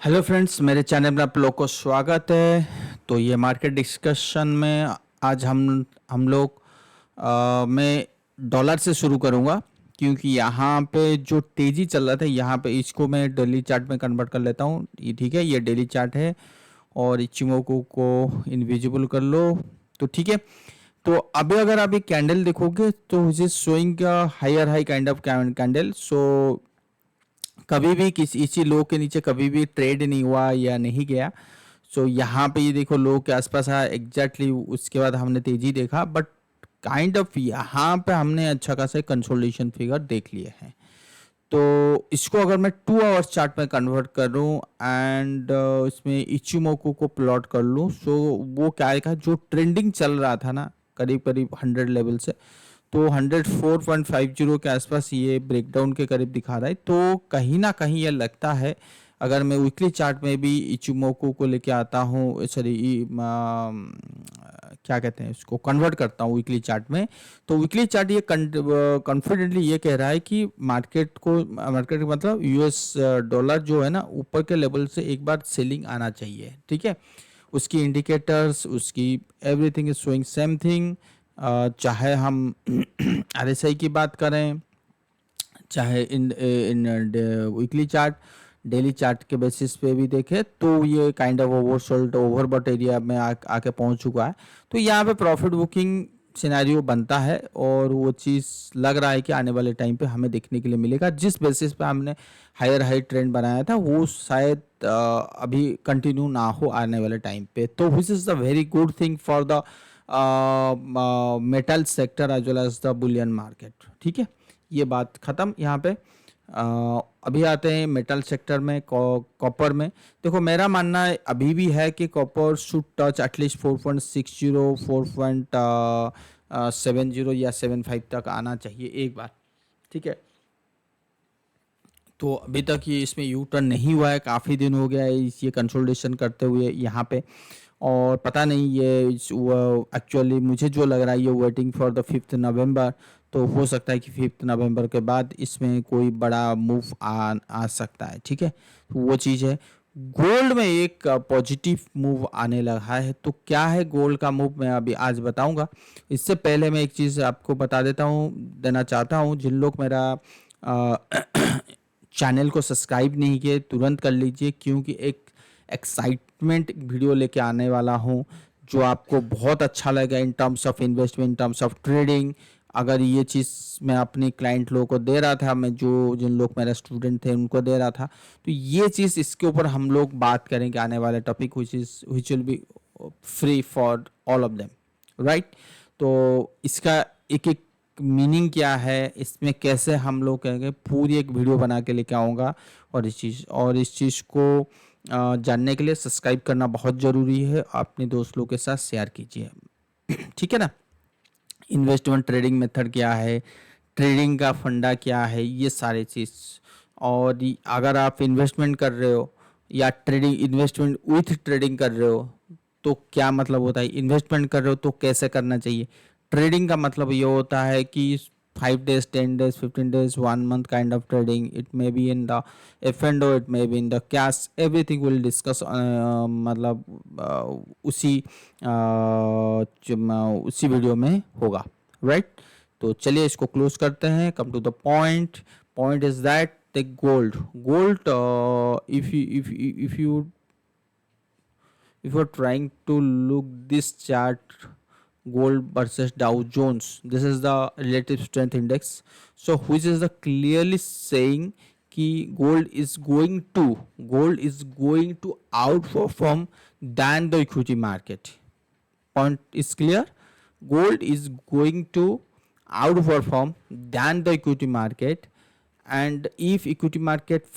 Hello friends, मेरे channel में आप लोग को स्वागत है। तो ये मार्केट डिस्कशन में आज हम लोग मैं डॉलर से शुरू करूँगा, क्योंकि यहाँ पे जो तेज़ी चल रहा था यहाँ पे इसको मैं डेली चार्ट में कन्वर्ट कर लेता हूँ। ये ठीक है, ये डेली चार्ट है और इचिमोकू को इनविजिबल कर लो तो ठीक है। तो अभी अगर आप एक कैंडल देखोगे तो which is showing higher high kind of candle. So कभी भी किसी इसी लो के नीचे कभी भी ट्रेड नहीं हुआ या नहीं गया। सो यहाँ पे ये देखो लो के आसपास आया एग्जैक्टली, उसके बाद हमने तेजी देखा, बट काइंड ऑफ यहाँ पे हमने अच्छा खासा कंसोलिडेशन फिगर देख लिए हैं। तो इसको अगर मैं 2 आवर्स चार्ट में कन्वर्ट करूँ एंड इसमें इचिमोकू को प्लॉट कर लूँ, सो वो क्या है, जो ट्रेंडिंग चल रहा था ना करीब करीब 100 लेवल से, तो 104.50 के आसपास ये ब्रेकडाउन के करीब दिखा रहा है। तो कहीं ना कहीं ये लगता है, अगर मैं वीकली चार्ट में भी इचिमोकू को लेके आता हूँ, सॉरी क्या कहते हैं इसको, कन्वर्ट करता हूँ वीकली चार्ट में, तो वीकली चार्ट ये कॉन्फिडेंटली ये कह रहा है कि मार्केट मतलब यूएस डॉलर जो है ना ऊपर के लेवल से एक बार सेलिंग आना चाहिए, ठीक है। उसकी इंडिकेटर्स, उसकी everything is showing same thing. चाहे हम आरएसआई की बात करें, चाहे इन इन वीकली चार्ट, डेली चार्ट के बेसिस पे भी देखें, तो ये kind of oversold overbought area में आके पहुंच चुका है। तो यहाँ पे प्रॉफिट बुकिंग सिनेरियो बनता है और वो चीज़ लग रहा है कि आने वाले टाइम पे हमें देखने के लिए मिलेगा। जिस बेसिस पे हमने हायर हाई ट्रेंड बनाया था वो शायद अभी कंटिन्यू ना हो आने वाले टाइम पे। तो which is the very good thing for the metal sector as well as the bullion market, ठीक है। ये बात ख़त्म यहाँ पे। अभी आते हैं मेटल सेक्टर में, कॉपर में। देखो मेरा मानना है अभी भी है कि कॉपर शुड टच एटलीस्ट 4.60, 4.70 या 75 तक आना चाहिए एक बार, ठीक है। तो अभी तक ये इसमें यू टर्न नहीं हुआ है, काफ़ी दिन हो गया है ये कंसोलिडेशन करते हुए यहाँ पे। और पता नहीं ये एक्चुअली मुझे जो लग रहा है ये वेटिंग फॉर द 5 नवंबर। तो हो सकता है कि 5 नवंबर के बाद इसमें कोई बड़ा मूव आ सकता है, ठीक है। तो वो चीज़ है। गोल्ड में एक पॉजिटिव मूव आने लगा है। तो क्या है गोल्ड का मूव, मैं अभी आज बताऊंगा। इससे पहले मैं एक चीज़ आपको बता देना चाहता हूँ। जिन लोग मेरा चैनल को सब्सक्राइब नहीं किए तुरंत कर लीजिए, क्योंकि एक एक्साइटमेंट वीडियो लेके आने वाला हूँ जो आपको बहुत अच्छा लगेगा in terms of investment, in terms of trading. अगर ये चीज़ मैं अपने क्लाइंट लोगों को दे रहा था, मैं जो जिन लोग मेरे स्टूडेंट थे उनको दे रहा था, तो ये चीज़ इसके ऊपर हम लोग बात करेंगे आने वाले topic which will be free for all of them, right. तो इसका एक एक मीनिंग क्या है, इसमें कैसे हम लोग कहेंगे, पूरी एक वीडियो बना के लेके आऊँगा। और इस चीज़ को जानने के लिए सब्सक्राइब करना बहुत ज़रूरी है। अपने दोस्त लोग के साथ शेयर कीजिए ठीक है ना। इन्वेस्टमेंट ट्रेडिंग मेथड क्या है, ट्रेडिंग का फंडा क्या है, ये सारे चीज़। और अगर आप इन्वेस्टमेंट कर रहे हो या ट्रेडिंग, इन्वेस्टमेंट विथ ट्रेडिंग कर रहे हो, तो क्या मतलब होता है, इन्वेस्टमेंट कर रहे हो तो कैसे करना चाहिए। ट्रेडिंग का मतलब ये होता है कि 5 days, 10 days, 15 days, 1 month kind of trading. It may be in the F&O, it may be in the cash. Everything will discuss मतलब उसी वीडियो में होगा, राइट। तो चलिए इसको क्लोज करते हैं। Come to the point. Point is that the gold if you're trying to look this chart, gold versus Dow Jones, this is the relative strength index, so which is the clearly saying कि gold is going to outperform than the equity market. Point is clear. Gold is going to outperform than the equity market. And if equity market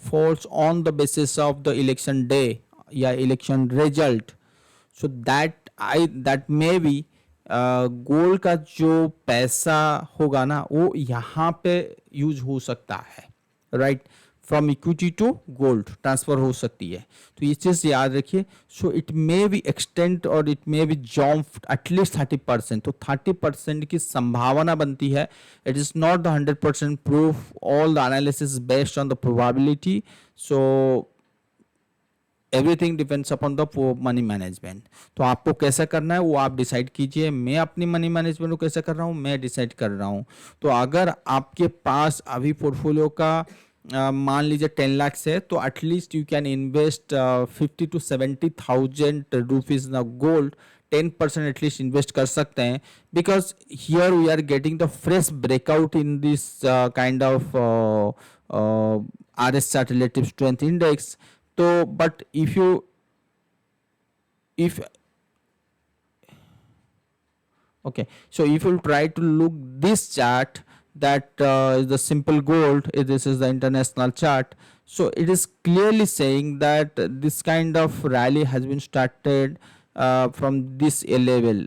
falls on the basis of the election day या election result, so that may be gold का जो पैसा होगा ना वो यहाँ पे use हो सकता है, right. From equity to gold transfer हो सकती है, तो ये चीज़ याद रखिए. So it may be extend और it may be jump at least 30%, तो 30% की संभावना बनती है. It is not the 100% proof, all the analysis based on the probability. So everything depends upon the money management. तो आपको कैसा करना है वो आप डिसाइड कीजिए. मैं अपनी मनी मैनेजमेंट को कैसे कर रहा हूँ मैं डिसाइड कर रहा हूँ. तो अगर आपके पास अभी पोर्टफोलियो का मान लीजिए 10 लाख है, तो at least you can invest 50 to 70 thousand rupees in gold. 10% at least invest कर सकते हैं, because here we are getting the fresh breakout in this kind of R S chart relative strength index. तो but if okay, so if you try to look this chart, that is the simple gold, this is the international chart. So it is clearly saying that this kind of rally has been started from this level,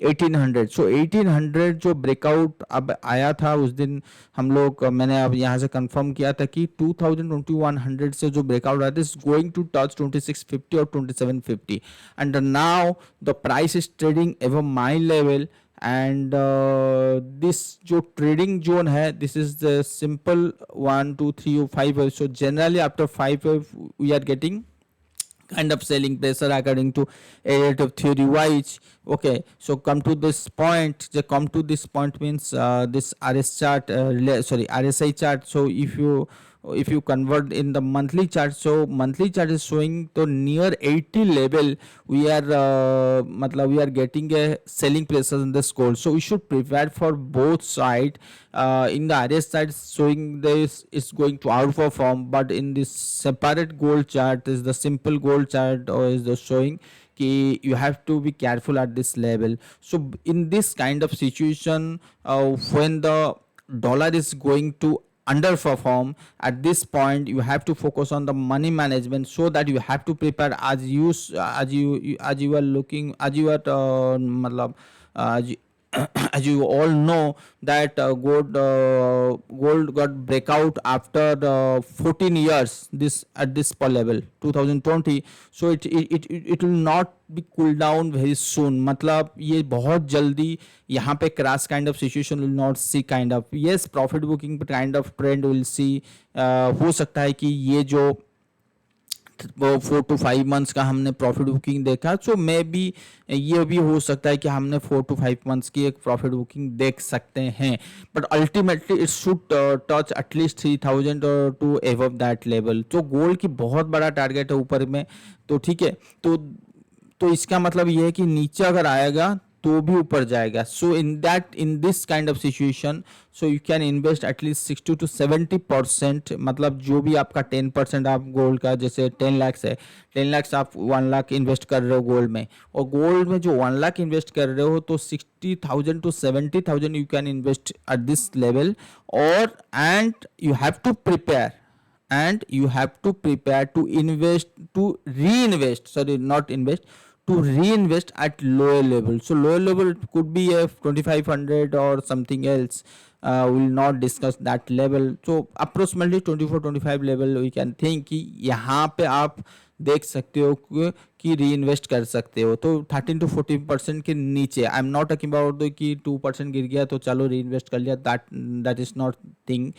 1800. सो 1800 जो breakout अब आया था उस दिन हम लोग, मैंने अब यहाँ से कंफर्म किया था कि 2100 से जो ब्रेकआउट आया था इज गोइंग टू टच 2650 और 2750, and now the price is trading एवं माई लेवल. एंड दिस जो ट्रेडिंग जोन है, this is the simple 1 2 3 5. So generally after 5 we are getting kind of selling pressure according to relative theory wise. Okay, so come to this point. The come to this point means this RS chart, RSI chart. So if you convert in the monthly chart, so monthly chart is showing to near 80 level we are we are getting a selling pressure in this gold. So we should prepare for both side. In the RS side showing this is going to outperform, but in this separate gold chart is the simple gold chart, or is the showing you have to be careful at this level. So in this kind of situation, when the dollar is going to underperform at this point, you have to focus on the money management, so that you have to prepare as you are looking, as you are as you all know that gold got breakout after 14 years this at this level 2020. So it will not be cool down very soon. मतलब ये बहुत जल्दी यहाँ पे crash kind of situation will not see. kind of yes, profit booking kind of trend will see. हो सकता है कि ये जो 4 to 5 मंथ्स का हमने प्रॉफिट बुकिंग देखा, सो मे बी ये भी हो सकता है कि हमने 4 to 5 मंथ्स की एक प्रॉफिट बुकिंग देख सकते हैं. But ultimately it should touch at least 3000 और टू एबव दैट लेवल. तो गोल्ड की बहुत बड़ा टारगेट है ऊपर में. तो ठीक है, तो इसका मतलब ये है कि नीचे अगर आएगा तो भी ऊपर जाएगा. So in this kind of situation, so you can invest at least 60 to 70%. मतलब जो भी आपका 10% आप गोल्ड का, जैसे 10 लाख है, 10 लाख आप 1 लाख इन्वेस्ट कर रहे हो गोल्ड में, और गोल्ड में जो 1 लाख इन्वेस्ट कर रहे हो, तो 60,000 to 70,000 you can invest at this level. और and you have to prepare, to invest, to reinvest, sorry, not invest, to reinvest at lower level. So lower level could be a 2500 or something else. We will not discuss that level. So approximately 24-25 level we can think कि यहाँ पे आप देख सकते हो कि री invest कर सकते हो. तो 13 to 14% के नीचे, I am not talking about कि 2% गिर गया तो चलो री इन्वेस्ट कर लिया, दैट इज नॉट थिंग.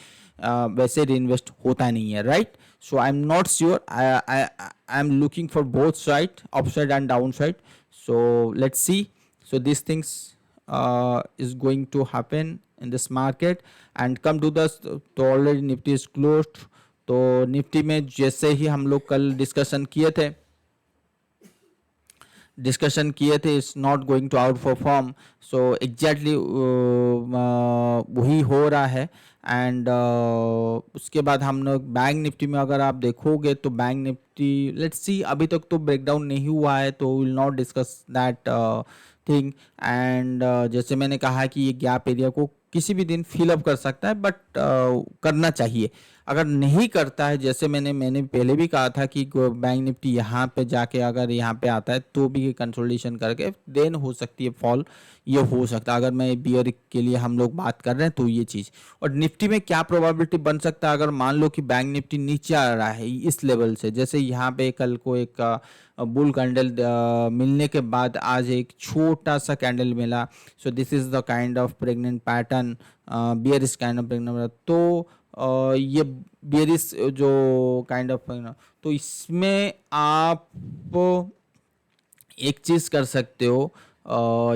वैसे री इन्वेस्ट होता नहीं है, right. So I am not sure, I am looking for both side, up side and down side. So let's see. So this things is going to happen in this market. And come to the, तो already Nifty is closed. तो निफ्टी में जैसे ही हम लोग कल discussion किए थे it's not going to outperform. So exactly वही हो रहा है. एंड उसके बाद हम लोग बैंक निफ्टी में अगर आप देखोगे तो बैंक निफ्टी, लेट्स सी, अभी तक तो ब्रेकडाउन नहीं हुआ है, तो will not discuss that thing. And जैसे मैंने कहा कि ये गैप एरिया को किसी भी दिन फिल अप कर सकता है, बट करना चाहिए. अगर नहीं करता है, जैसे मैंने पहले भी कहा था कि बैंक निफ्टी यहाँ पे जाके अगर यहाँ पे आता है तो भी कंसोलिडेशन करके देन हो सकती है फॉल, ये हो सकता है। अगर मैं बियर के लिए हम लोग बात कर रहे हैं तो ये चीज़। और निफ्टी में क्या प्रोबेबिलिटी बन सकता है, अगर मान लो कि बैंक निफ्टी नीचे आ रहा है इस लेवल से, जैसे यहाँ पे कल को एक बुल कैंडल मिलने के बाद आज एक छोटा सा कैंडल मिला, so this is the kind of pregnant pattern, bearish kind of pregnant, तो ये बियरिश जो काइंड ऑफ, तो इसमें आप एक चीज़ कर सकते हो,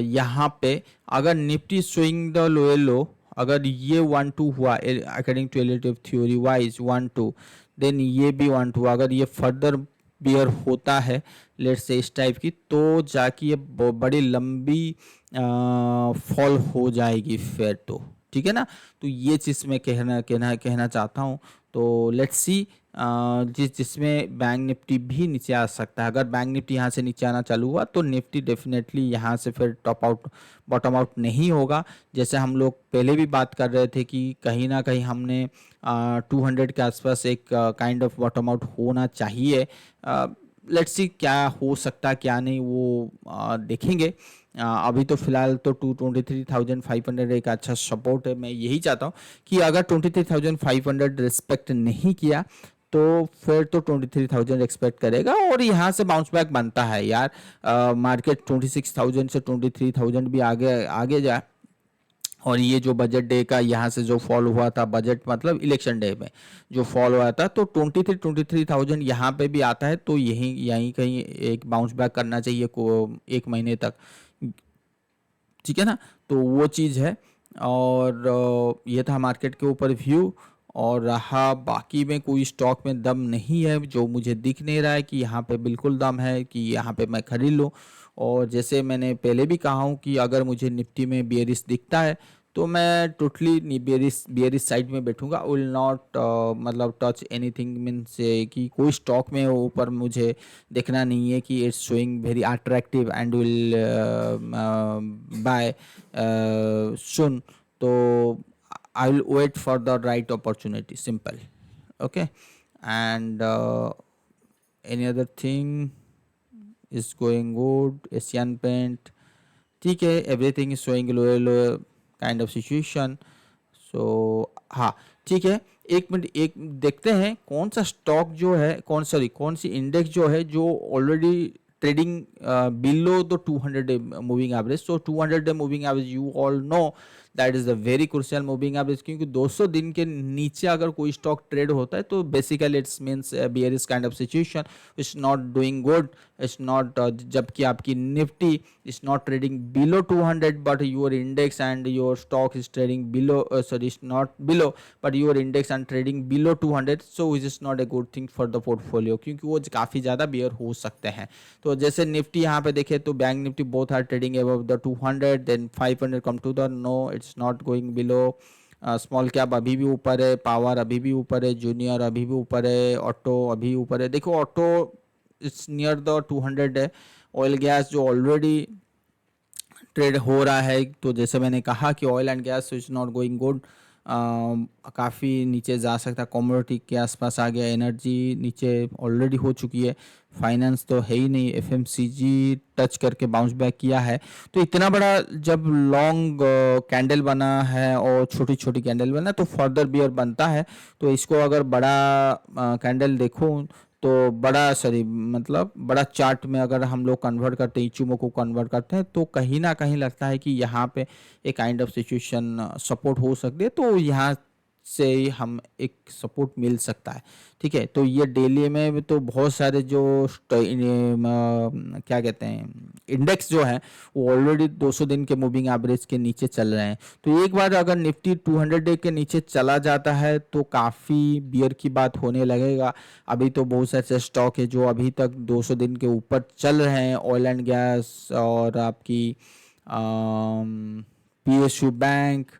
यहाँ पे अगर Nifty swing the lower low, अगर ये 1-2 हुआ according to relative theory wise 1-2, then ये भी 1-2, अगर ये फर्दर बियर होता है लेट्स से इस टाइप की, तो जाके ये बड़ी लंबी फॉल हो जाएगी फिर तो, ठीक है ना। तो ये चीज़ मैं कहना चाहता हूँ। तो लेट्स सी जिसमें बैंक निफ्टी भी नीचे आ सकता है। अगर बैंक निफ्टी यहाँ से नीचे आना चालू हुआ तो निफ्टी डेफिनेटली यहाँ से फिर टॉप आउट बॉटम आउट नहीं होगा। जैसे हम लोग पहले भी बात कर रहे थे कि कहीं ना कहीं हमने 200 के आसपास एक काइंड ऑफ बॉटम आउट होना चाहिए। लेट्स सी क्या हो सकता है क्या नहीं, वो देखेंगे। अभी तो फिलहाल तो 23,500 एक अच्छा सपोर्ट है। मैं यही चाहता हूँ कि अगर 23,500 रिस्पेक्ट नहीं किया तो फिर तो 23,000 एक्सपेक्ट करेगा और यहाँ से बाउंस बैक बनता है यार। मार्केट 26,000 से 23,000 भी आगे आगे जाए। और ये जो बजट डे का यहाँ से जो फॉल हुआ था, बजट मतलब इलेक्शन डे में जो फॉल हुआ था, तो 23,000 यहाँ पे भी आता है, तो यहीं कहीं एक बाउंस बैक करना चाहिए को 1 महीने तक, ठीक है ना। तो वो चीज़ है। और ये था मार्केट के ऊपर व्यू। और रहा बाकी में कोई स्टॉक में दम नहीं है जो मुझे दिख नहीं रहा है कि यहाँ पे बिल्कुल दम है कि यहाँ पे मैं खरीद लूँ। और जैसे मैंने पहले भी कहा हूँ कि अगर मुझे निफ्टी में बेयरिश दिखता है तो मैं टोटली बेयरिश साइड में बैठूंगा, विल नॉट मतलब टच एनीथिंग, मीन्स कि कोई स्टॉक में ऊपर मुझे देखना नहीं है कि it's showing very attractive and will buy soon. तो I will wait for the right opportunity. Simple. Okay. And any other thing is going good. Asian Paint. ठीक है, everything is showing lower kind of situation. So हाँ ठीक है। एक minute, एक देखते हैं कौन सा स्टॉक जो है, कौन सी इंडेक्स जो है जो already trading below the 200 day moving average. So 200 day moving average you all know that is the very crucial moving average, क्योंकि 200 दिन के नीचे अगर कोई स्टॉक ट्रेड होता है तो basically it's means bearish kind of situation, it's not doing good, it's not, जबकि आपकी Nifty is not trading below 200 but your index and your stock is trading below, sorry it's not below but your index and trading below 200, so which is not a good thing for the portfolio, क्योंकि वो काफ़ी ज़्यादा beer हो सकते हैं। तो जैसे Nifty यहाँ पे देखे तो bank Nifty both are trading above the 200, then 500 come to the, no it's not going below. Small cap अभी भी ऊपर है, पावर अभी भी ऊपर है, जूनियर अभी भी ऊपर है, ऑटो अभी ऊपर है। देखो ऑटो इट्स नियर द 200 है। ऑयल गैस जो ऑलरेडी ट्रेड हो रहा है, तो जैसे मैंने कहा कि oil and gas is not going good, काफ़ी नीचे जा सकता है, कमोडिटी के आसपास आ गया, एनर्जी नीचे ऑलरेडी हो चुकी है, फाइनेंस तो है ही नहीं, एफएमसीजी टच करके बाउंस बैक किया है। तो इतना बड़ा जब लॉन्ग कैंडल बना है और छोटी छोटी कैंडल बना तो फर्दर बियर बनता है। तो इसको अगर बड़ा कैंडल देखो तो बड़ा, सॉरी मतलब बड़ा चार्ट में अगर हम लोग कन्वर्ट करते हैं, इचुमो को कन्वर्ट करते हैं, तो कहीं ना कहीं लगता है कि यहाँ पे एक काइंड ऑफ सिचुएशन सपोर्ट हो सकती है, तो यहाँ से हम एक सपोर्ट मिल सकता है। ठीक है, तो ये डेली में तो बहुत सारे जो क्या कहते हैं इंडेक्स जो है वो ऑलरेडी 200 दिन के मूविंग एवरेज के नीचे चल रहे हैं। तो एक बार अगर निफ्टी 200 डे के नीचे चला जाता है तो काफ़ी बियर की बात होने लगेगा। अभी तो बहुत सारे ऐसे स्टॉक है जो अभी तक 200 दिन के ऊपर चल रहे हैं, ऑयल एंड गैस और आपकी पीएसयू बैंक,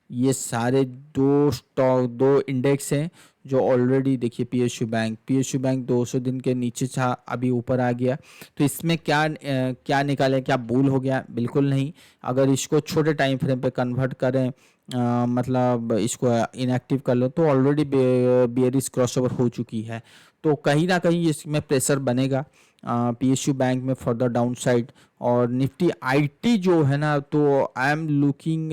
ये सारे दो स्टॉक, दो इंडेक्स हैं जो ऑलरेडी, देखिए पीएसयू बैंक 200 दिन के नीचे था, अभी ऊपर आ गया। तो इसमें क्या निकालें, क्या बुल हो गया? बिल्कुल नहीं। अगर इसको छोटे टाइम फ्रेम पे कन्वर्ट करें मतलब इसको इनएक्टिव कर लो, तो ऑलरेडी बेयरिश क्रॉसओवर हो चुकी है, तो कहीं ना कहीं इसमें प्रेशर बनेगा पीएसयू बैंक में फर्दर डाउन साइड। और निफ्टी आईटी जो है ना, तो I am looking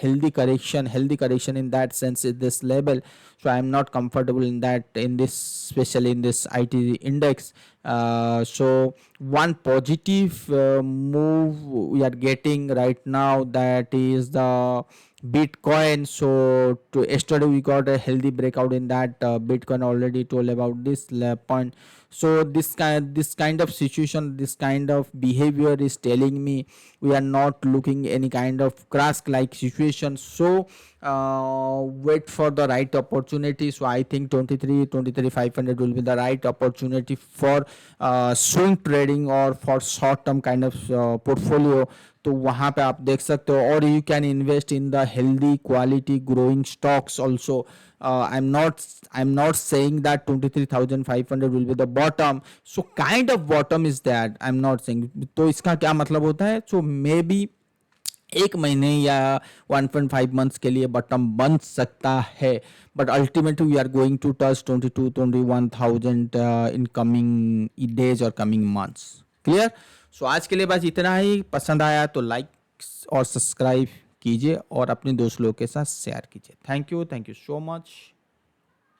healthy correction in that sense is this level, so I am not comfortable in that, in this, especially in this IT index. So one positive move we are getting right now, that is the Bitcoin. So yesterday we got a healthy breakout in that Bitcoin, already told about this point. So this kind of situation, this kind of behavior is telling me we are not looking any kind of crash like situation. So wait for the right opportunity. So I think 23 500 will be the right opportunity for swing trading or for short term kind of portfolio. तो वहाँ पे आप देख सकते हो, और you can invest in the healthy quality growing stocks also. I'm not saying that 23,500 will be the bottom. So kind of bottom is that, I'm not saying. तो इसका क्या मतलब होता है? So maybe एक महीने या 1.5 मंथ्स के लिए बॉटम बन सकता है, but ultimately we are going to touch 22-21,000 in coming days और कमिंग मंथ्स. क्लियर? सो आज के लिए बस इतना ही. पसंद आया तो लाइक और सब्सक्राइब कीजिए और अपने दोस्त लोगों के साथ शेयर कीजिए. Thank you so much.